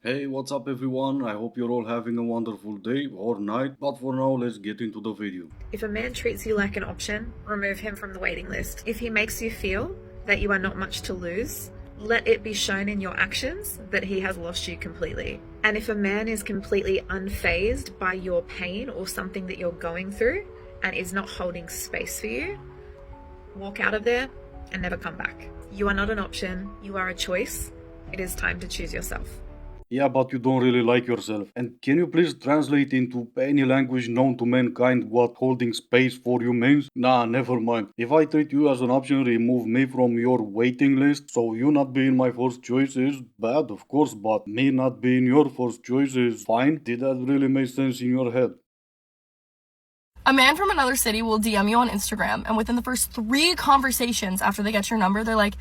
Hey, what's up everyone? I hope you're all having a wonderful day or night, but for now, let's get into the video. If a man treats you like an option, remove him from the waiting list. If he makes you feel that you are not much to lose, let it be shown in your actions that he has lost you completely. And if a man is completely unfazed by your pain or something that you're going through and is not holding space for you, walk out of there and never come back. You are not an option, you are a choice. It is time to choose yourself. Yeah, but you don't really like yourself. And can you please translate into any language known to mankind what holding space for you means? Nah, never mind. If I treat you as an option, remove me from your waiting list. So you not being my first choice is bad, of course, but me not being your first choice is fine. Did that really make sense in your head? A man from another city will DM you on Instagram, and within the first 3 conversations after they get your number, they're like,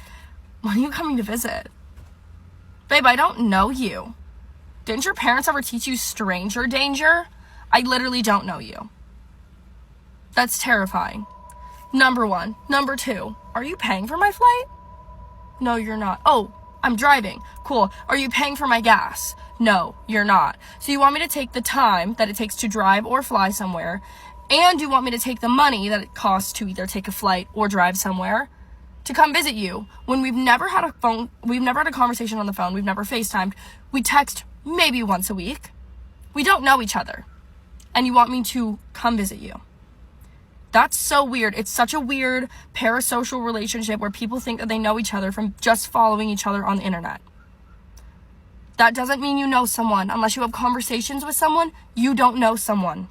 when are you coming to visit? Babe, I don't know you. Didn't your parents ever teach you stranger danger? I literally don't know you. That's terrifying. Number 1. Number 2, are you paying for my flight? No, you're not. Oh, I'm driving. Cool. Are you paying for my gas? No, you're not. So you want me to take the time that it takes to drive or fly somewhere, and you want me to take the money that it costs to either take a flight or drive somewhere to come visit you when we've never had a conversation on the phone, we've never FaceTimed, we text maybe once a week. We don't know each other. And you want me to come visit you. That's so weird. It's such a weird parasocial relationship where people think that they know each other from just following each other on the internet. That doesn't mean you know someone. Unless you have conversations with someone, you don't know someone.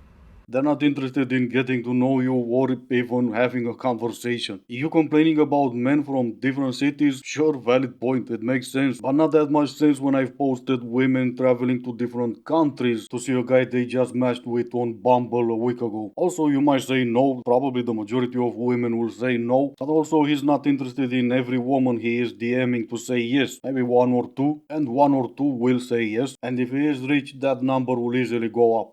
They're not interested in getting to know you or even having a conversation. You complaining about men from different cities? Sure, valid point, it makes sense. But not that much sense when I've posted women traveling to different countries to see a guy they just matched with on Bumble a week ago. Also, you might say no, probably the majority of women will say no, but also he's not interested in every woman he is DMing to say yes. Maybe one or two, and one or two will say yes, and if he is rich, that number will easily go up.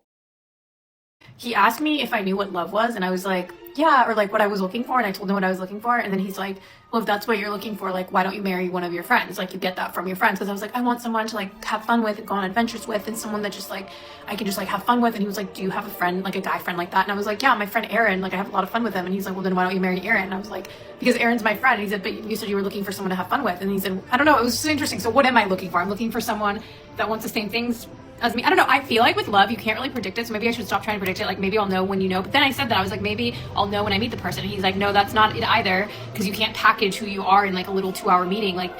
He asked me if I knew what love was, and I was like, yeah, or like what I was looking for, and I told him what I was looking for, and then he's like, well, if that's what you're looking for, like, why don't you marry one of your friends? Like, you get that from your friends. Because I was like, I want someone to like have fun with and go on adventures with, and someone that just like I can just like have fun with. And he was like, do you have a friend, like a guy friend like that? And I was like, yeah, my friend Aaron, like I have a lot of fun with him. And he's like, well, then why don't you marry Aaron? And I was like, because Aaron's my friend. And he said, but you said you were looking for someone to have fun with. And he said, I don't know, it was just interesting. So what am I looking for? I'm looking for someone that wants the same things as me. I don't know. I feel like with love, you can't really predict it. So maybe I should stop trying to predict it. Like maybe I'll know when you know. But then I said that I was like, maybe I'll know when I meet the person. And he's like, no, that's not it either. Because you can't package who you are in like a little 2-hour meeting. Like,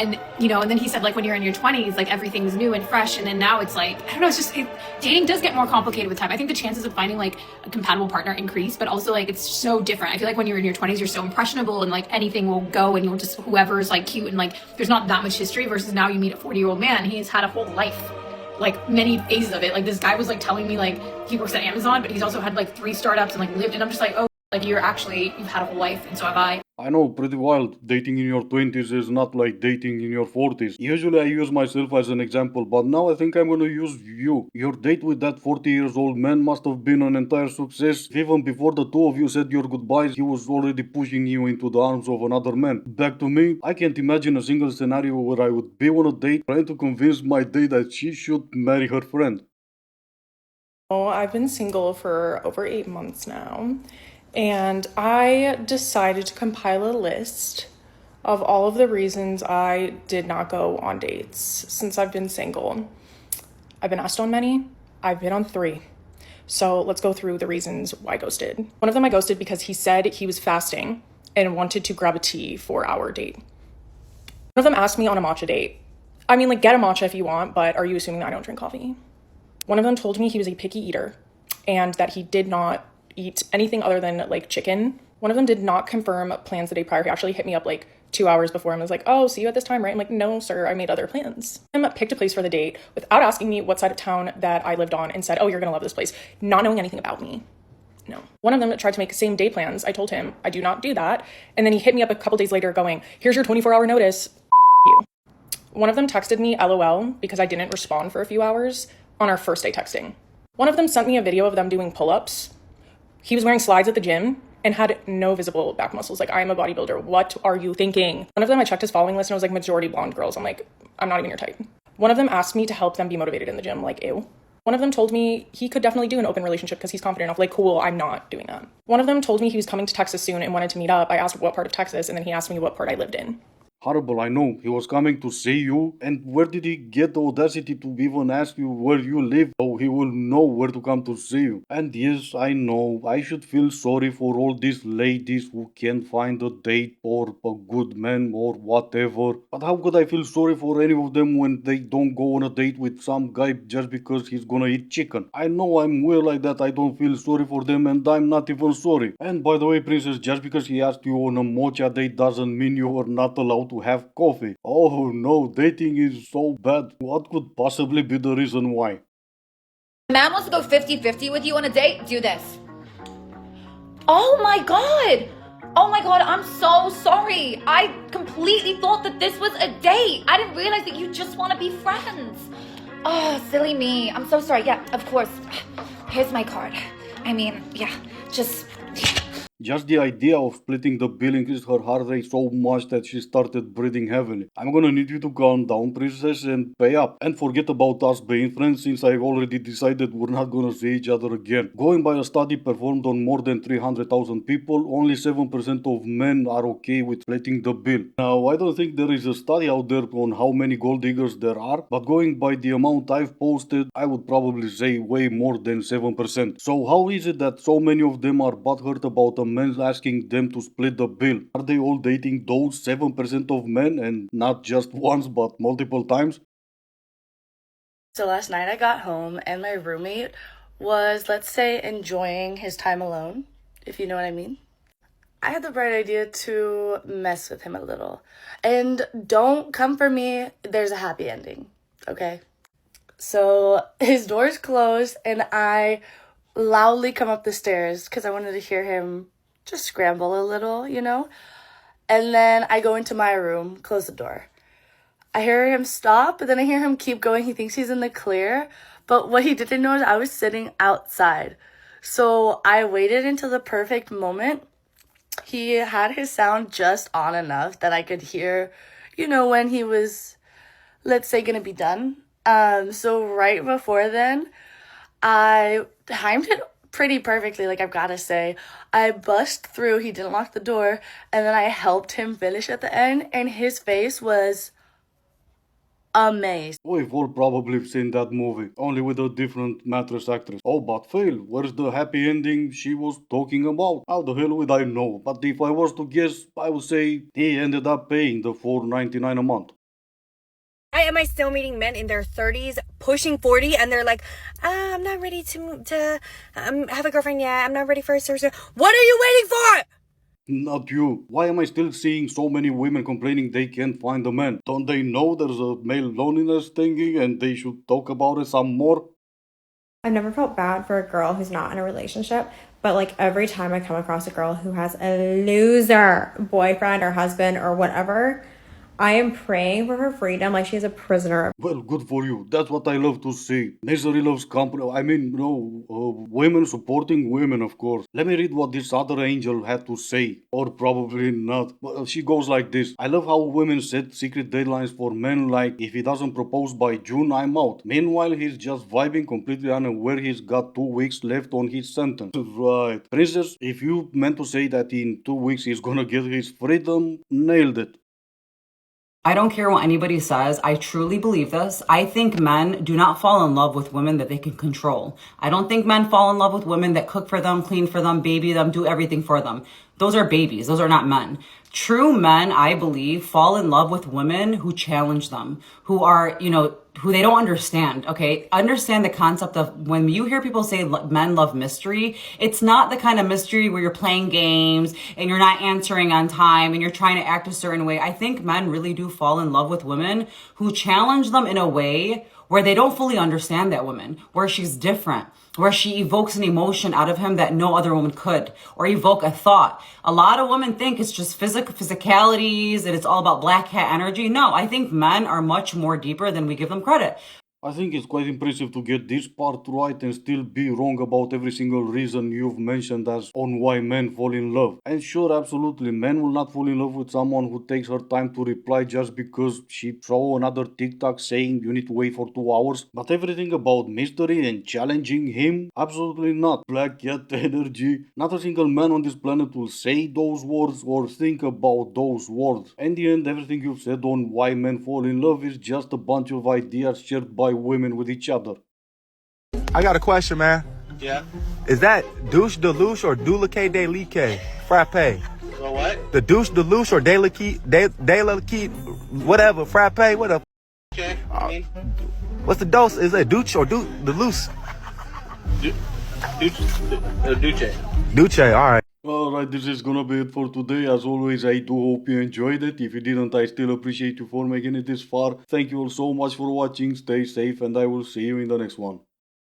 and you know, and then he said like when you're in your 20s, like everything's new and fresh. And then now it's like, I don't know, it's just, dating does get more complicated with time. I think the chances of finding like a compatible partner increase, but also like it's so different. I feel like when you're in your 20s, you're so impressionable and like anything will go and you'll just, whoever's like cute and like there's not that much history versus now you meet a 40-year-old man. He's had a whole life, like many phases of it. Like this guy was like telling me like he works at Amazon, but he's also had like 3 startups and like lived, and I'm just like, oh, like you've had a whole life, and so have I. I know, pretty wild. Dating in your 20s is not like dating in your 40s. Usually I use myself as an example, but now I think I'm gonna use you. Your date with that 40 years old man must have been an entire success. Even before the two of you said your goodbyes, he was already pushing you into the arms of another man. Back to me, I can't imagine a single scenario where I would be on a date trying to convince my date that she should marry her friend. Oh, I've been single for over 8 months now, and I decided to compile a list of all of the reasons I did not go on dates since I've been single. I've been asked on many, I've been on 3. So let's go through the reasons why I ghosted. One of them I ghosted because he said he was fasting and wanted to grab a tea for our date. One of them asked me on a matcha date. I mean, like, get a matcha if you want, but are you assuming that I don't drink coffee? One of them told me he was a picky eater and that he did not eat anything other than like chicken. One of them did not confirm plans the day prior. He actually hit me up like 2 hours before and was like, oh, see you at this time, right? I'm like, no, sir, I made other plans. I picked a place for the date without asking me what side of town that I lived on and said, oh, you're gonna love this place, not knowing anything about me. No. One of them tried to make same day plans. I told him I do not do that. And then he hit me up a couple days later going, here's your 24-hour notice, you. One of them texted me LOL because I didn't respond for a few hours on our first day texting. One of them sent me a video of them doing pull-ups. He was wearing slides at the gym and had no visible back muscles. Like, I am a bodybuilder. What are you thinking? One of them, I checked his following list and it was like majority blonde girls. I'm like, I'm not even your type. One of them asked me to help them be motivated in the gym, like, ew. One of them told me he could definitely do an open relationship because he's confident enough, like, cool, I'm not doing that. One of them told me he was coming to Texas soon and wanted to meet up. I asked what part of Texas, and then he asked me what part I lived in. Horrible, I know. He was coming to see you. And where did he get the audacity to even ask you where you live? So he will know where to come to see you. And yes, I know, I should feel sorry for all these ladies who can't find a date or a good man or whatever. But how could I feel sorry for any of them when they don't go on a date with some guy just because he's gonna eat chicken? I know I'm weird like that, I don't feel sorry for them and I'm not even sorry. And by the way, princess, just because he asked you on a mocha date doesn't mean you are not allowed to have coffee. Oh no, dating is so bad. What could possibly be the reason why? A man wants to go 50-50 with you on a date, do this. Oh my god! Oh my god, I'm so sorry. I completely thought that this was a date. I didn't realize that you just want to be friends. Oh, silly me. I'm so sorry. Yeah, of course. Here's my card. I mean, yeah, Just the idea of splitting the bill increased her heart rate so much that she started breathing heavily. I'm gonna need you to calm down, princess, and pay up. And forget about us being friends since I've already decided we're not gonna see each other again. Going by a study performed on more than 300,000 people, only 7% of men are okay with splitting the bill. Now, I don't think there is a study out there on how many gold diggers there are, but going by the amount I've posted, I would probably say way more than 7%. So how is it that so many of them are butthurt about a men asking them to split the bill? Are they all dating those 7% of men and not just once but multiple times? So last night I got home and my roommate was, let's say, enjoying his time alone, if you know what I mean. I had the bright idea to mess with him a little. And don't come for me, there's a happy ending, okay? So his door's closed and I loudly come up the stairs because I wanted to hear him just scramble a little, you know? And then I go into my room, close the door. I hear him stop, but then I hear him keep going. He thinks he's in the clear. But what he didn't know is I was sitting outside. So I waited until the perfect moment. He had his sound just on enough that I could hear, you know, when he was, let's say, gonna be done. So right before then, I timed it pretty perfectly, like I've gotta say. I bust through, he didn't lock the door, and then I helped him finish at the end, and his face was amazed. We've all probably seen that movie, only with a different mattress actress. Oh, but Phil, where's the happy ending she was talking about? How the hell would I know? But if I was to guess, I would say he ended up paying the $4.99 a month. Why am I still meeting men in their 30s, pushing 40, and they're like, I'm not ready to have a girlfriend yet. I'm not ready for a surgery. What are you waiting for? Not you. Why am I still seeing so many women complaining they can't find a man? Don't they know there's a male loneliness thingy and they should talk about it some more? I've never felt bad for a girl who's not in a relationship, but like every time I come across a girl who has a loser boyfriend or husband or whatever, I am praying for her freedom like she's a prisoner. Well, good for you. That's what I love to see. Misery loves company. I mean, women supporting women, of course. Let me read what this other angel had to say. Or probably not. But she goes like this. I love how women set secret deadlines for men, like, if he doesn't propose by June, I'm out. Meanwhile, he's just vibing, completely unaware he's got 2 weeks left on his sentence. Right. Princess, if you meant to say that in 2 weeks he's gonna get his freedom, nailed it. I don't care what anybody says. I truly believe this. I think men do not fall in love with women that they can control. I don't think men fall in love with women that cook for them, clean for them, baby them, do everything for them. Those are babies. Those are not men. True men, I believe, fall in love with women who challenge them, who are, who they don't understand, okay? Understand the concept of when you hear people say men love mystery, it's not the kind of mystery where you're playing games and you're not answering on time and you're trying to act a certain way. I think men really do fall in love with women who challenge them in a way where they don't fully understand that woman, where she's different, where she evokes an emotion out of him that no other woman could, or evoke a thought. A lot of women think it's just physicalities and it's all about black cat energy. No, I think men are much more deeper than we give them credit. I think it's quite impressive to get this part right and still be wrong about every single reason you've mentioned as on why men fall in love. And sure, absolutely, men will not fall in love with someone who takes her time to reply just because she saw another TikTok saying you need to wait for 2 hours. But everything about mystery and challenging him? Absolutely not. Black cat energy. Not a single man on this planet will say those words or think about those words. In the end, everything you've said on why men fall in love is just a bunch of ideas shared by women with each other. I got a question, man. Yeah. Is that douche deluche or dulce de lique? Frappe. So what? The douche deluche or de lique, whatever, frappe, whatever. Okay. I mean, What's the dose? Is it douche or deluce? Duce. Duce, alright. Alright, this is gonna be it for today. As always, I do hope you enjoyed it. If you didn't, I still appreciate you for making it this far. Thank you all so much for watching. Stay safe, and I will see you in the next one.